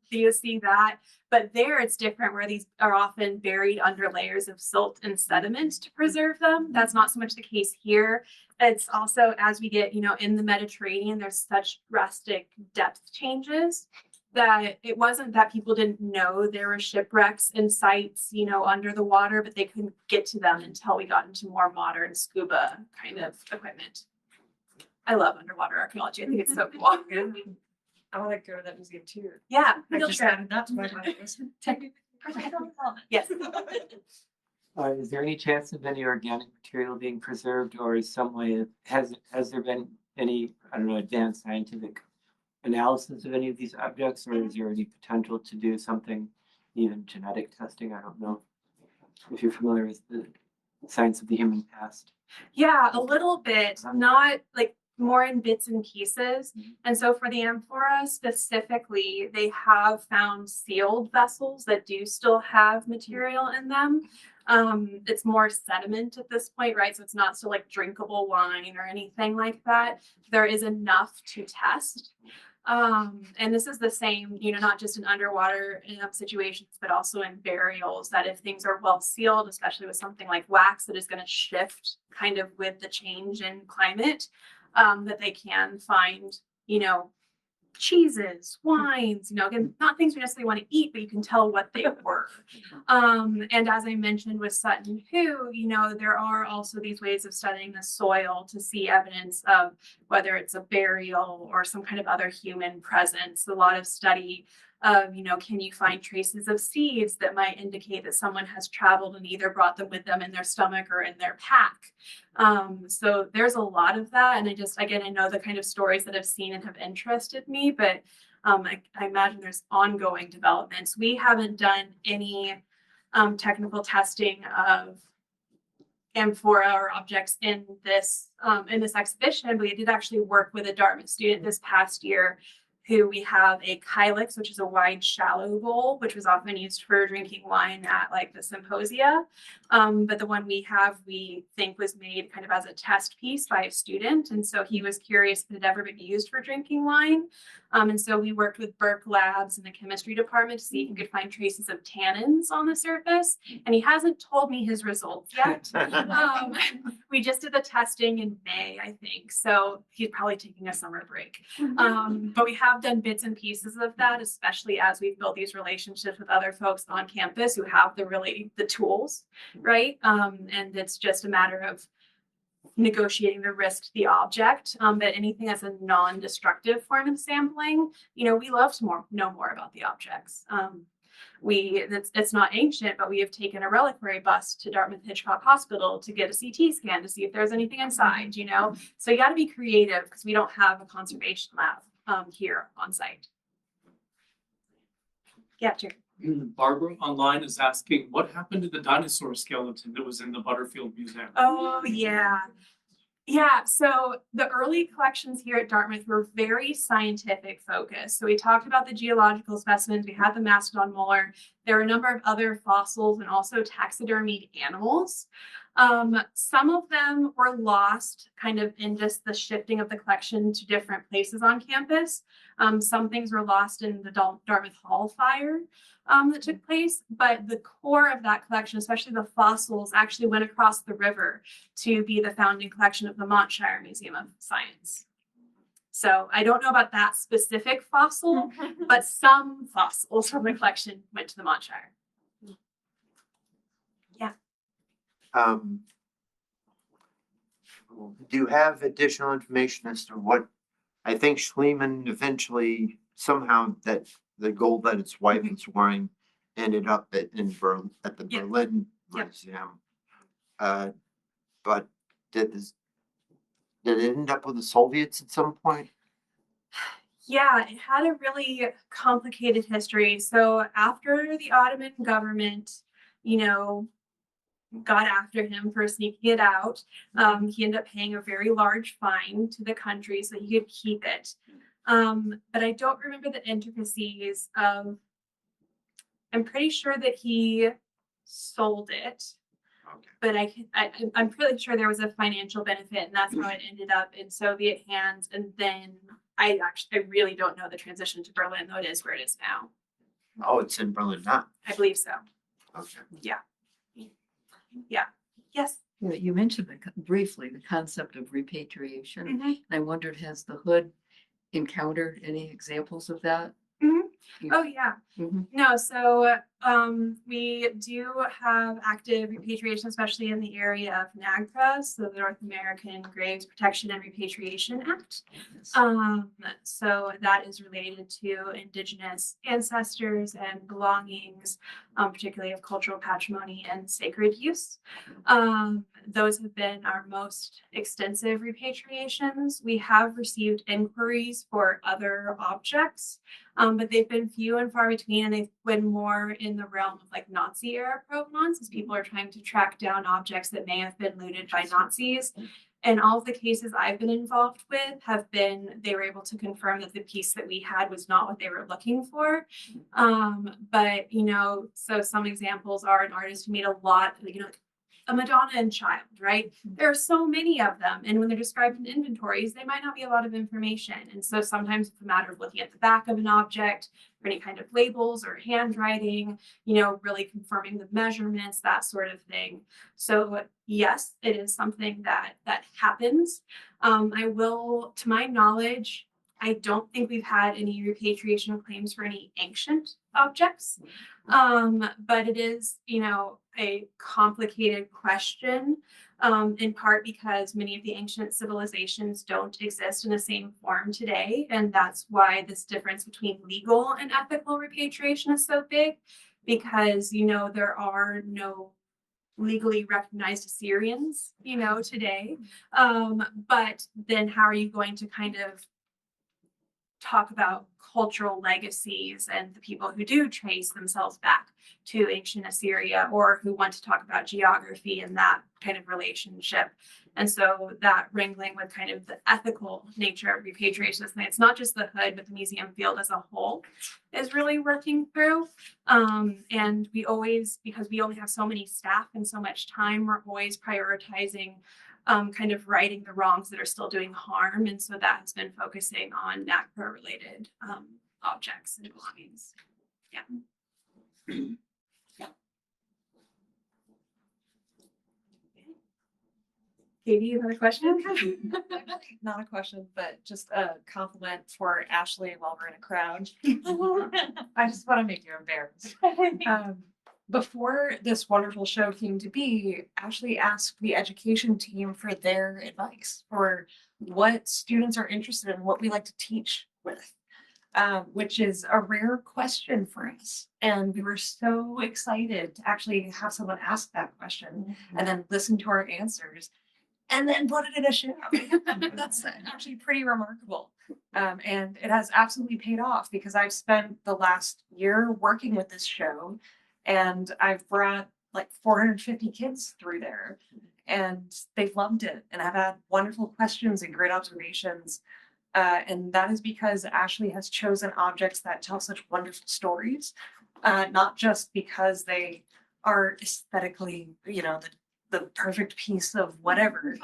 You see that. But there it's different, where these are often buried under layers of silt and sediment to preserve them. That's not so much the case here. It's also, as we get, in the Mediterranean, there's such drastic depth changes that it wasn't that people didn't know there were shipwrecks and sites, under the water, but they couldn't get to them until we got into more modern scuba kind of equipment. I love underwater archaeology. I think it's so cool. I want to go to that museum too. Yeah. I just added that to my list. Yes. Is there any chance of any organic material being preserved, or is some way has there been any, advanced scientific analysis of any of these objects, or is there any potential to do something, even genetic testing? I don't know if you're familiar with the science of the human past. Yeah, a little bit. Not like more in bits and pieces. And so for the amphora specifically, they have found sealed vessels that do still have material in them. It's more sediment at this point, right? So it's not still like drinkable wine or anything like that. There is enough to test. And this is the same, not just in underwater situations, but also in burials, that if things are well sealed, especially with something like wax that is going to shift kind of with the change in climate, that they can find, cheeses, wines, again, not things we necessarily want to eat, but you can tell what they were. And as I mentioned with Sutton Hoo, there are also these ways of studying the soil to see evidence of whether it's a burial or some kind of other human presence. A lot of study of, can you find traces of seeds that might indicate that someone has traveled and either brought them with them in their stomach or in their pack. So there's a lot of that. And I know the kind of stories that I've seen and have interested me, but I imagine there's ongoing developments. We haven't done any technical testing of amphora or objects in this exhibition, but we did actually work with a Dartmouth student this past year who we have a kylix, which is a wide, shallow bowl, which was often used for drinking wine at like the symposia. But the one we have, we think was made kind of as a test piece by a student. And so he was curious if it had ever been used for drinking wine. And so we worked with Burke Labs in the chemistry department to see if he could find traces of tannins on the surface. And he hasn't told me his results yet. We just did the testing in May, I think. So he's probably taking a summer break. But we have done bits and pieces of that, especially as we've built these relationships with other folks on campus who have the tools, right? And it's just a matter of negotiating the risk to the object. But anything that's a non-destructive form of sampling, we love to know more about the objects. It's not ancient, but we have taken a reliquary bust to Dartmouth Hitchcock Hospital to get a CT scan to see if there's anything inside, So you got to be creative because we don't have a conservation lab here on site. Yeah, Jerry. Barbara online is asking, what happened to the dinosaur skeleton that was in the Butterfield Museum? Oh, yeah. Yeah, so the early collections here at Dartmouth were very scientific focused. So we talked about the geological specimens, we had the Mastodon molar, there were a number of other fossils and also taxidermied animals. Some of them were lost kind of in just the shifting of the collection to different places on campus. Some things were lost in the Dartmouth Hall fire that took place, but the core of that collection, especially the fossils, actually went across the river to be the founding collection of the Montshire Museum of Science. So I don't know about that specific fossil, but some fossils from the collection went to the Montshire. Yeah. Do you have additional information as to what, I think Schliemann eventually somehow that the gold that his wife was wearing ended up at the Yeah. Berlin Yep. Museum. But did it end up with the Soviets at some point? Yeah, it had a really complicated history. So after the Ottoman government, got after him for sneaking it out, he ended up paying a very large fine to the country so he could keep it. But I don't remember the intricacies of, I'm pretty sure that he sold it. Okay. But I'm pretty sure there was a financial benefit, and that's how it ended up in Soviet hands. And then I really don't know the transition to Berlin, though it is where it is now. Oh, it's in Berlin now. I believe so. Okay. Yeah. Yes. You mentioned briefly the concept of repatriation. Mhm. And I wondered, has the hood encountered any examples of that? Oh, yeah. Mhm. No, so we do have active repatriation, especially in the area of NAGPRA, so the North American Graves Protection and Repatriation Act. So that is related to Indigenous ancestors and belongings, particularly of cultural patrimony and sacred use. Those have been our most extensive repatriations. We have received inquiries for other objects, but they've been few and far between, and they've been more in the realm of like Nazi era provenance, as people are trying to track down objects that may have been looted by Nazis. And all of the cases I've been involved with have been, they were able to confirm that the piece that we had was not what they were looking for. But, so some examples are an artist who made a lot, a Madonna and child, right? There are so many of them. And when they're described in inventories, they might not be a lot of information. And so sometimes it's a matter of looking at the back of an object or any kind of labels or handwriting, really confirming the measurements, that sort of thing. So yes, it is something that happens. I will, to my knowledge, I don't think we've had any repatriation claims for any ancient objects. But it is, a complicated question, in part because many of the ancient civilizations don't exist in the same form today. And that's why this difference between legal and ethical repatriation is so big, because, there are no legally recognized Assyrians, today. But then how are you going to kind of talk about cultural legacies and the people who do trace themselves back to ancient Assyria, or who want to talk about geography and that kind of relationship? And so that wrangling with kind of the ethical nature of repatriation, it's not just the hood, but the museum field as a whole is really working through. And we always, because we only have so many staff and so much time, we're always prioritizing kind of righting the wrongs that are still doing harm. And so that has been focusing on NAGPRA related objects and belongings. Yeah. Katie, you have a question? Not a question, but just a compliment for Ashley while we're in a crowd. I just want to make you embarrassed. before this wonderful show came to be, Ashley asked the education team for their advice for what students are interested in, what we like to teach with, which is a rare question for us. And we were so excited to actually have someone ask that question and then listen to our answers and then put it in a show. That's actually pretty remarkable. And it has absolutely paid off because I've spent the last year working with this show and I've brought like 450 kids through there and they've loved it and have had wonderful questions and great observations. And that is because Ashley has chosen objects that tell such wonderful stories, not just because they are aesthetically, the perfect piece of whatever,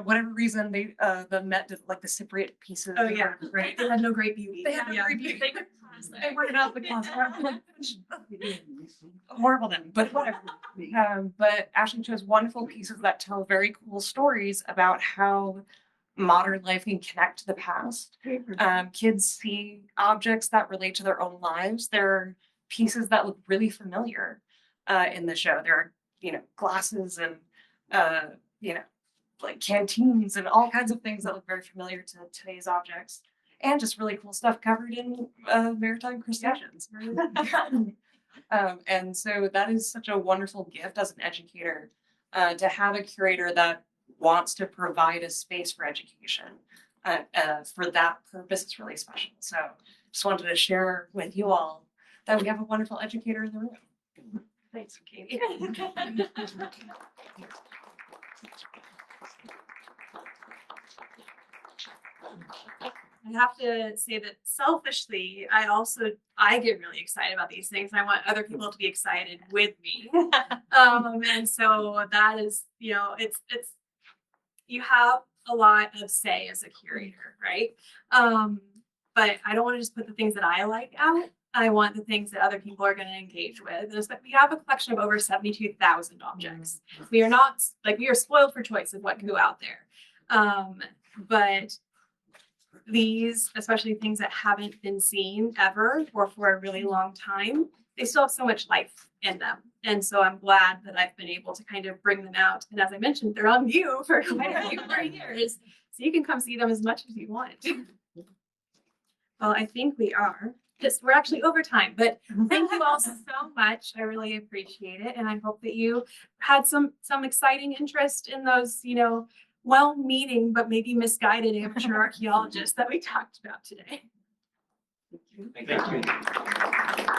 whatever reason they, the Met did like the Cypriot pieces. Oh, yeah. Right. They had no great beauty. They had no Yeah. great beauty. They couldn't pass that. They were not the closet. Horrible then, but whatever. But Ashley chose wonderful pieces that tell very cool stories about how modern life can connect to the past. Kids see objects that relate to their own lives. There are pieces that look really familiar in the show. There are, glasses and, like canteens and all kinds of things that look very familiar to today's objects. And just really cool stuff covered in maritime crustaceans. And so that is such a wonderful gift as an educator to have a curator that wants to provide a space for education. For that purpose, it's really special. So just wanted to share with you all that we have a wonderful educator in the room. Thanks, Katie. I have to say that selfishly, I get really excited about these things. I want other people to be excited with me. And so that is, it's you have a lot of say as a curator, right? But I don't want to just put the things that I like out. I want the things that other people are going to engage with. And we have a collection of over 72,000 objects. We are spoiled for choice of what can go out there. But these, especially things that haven't been seen ever or for a really long time, they still have so much life in them. And so I'm glad that I've been able to kind of bring them out. And as I mentioned, they're on view for quite a few more years. So you can come see them as much as you want. Well, I think we are. We're actually over time, but thank you all so much. I really appreciate it. And I hope that you had some exciting interest in those, well-meaning but maybe misguided amateur archaeologists that we talked about today. Thank you.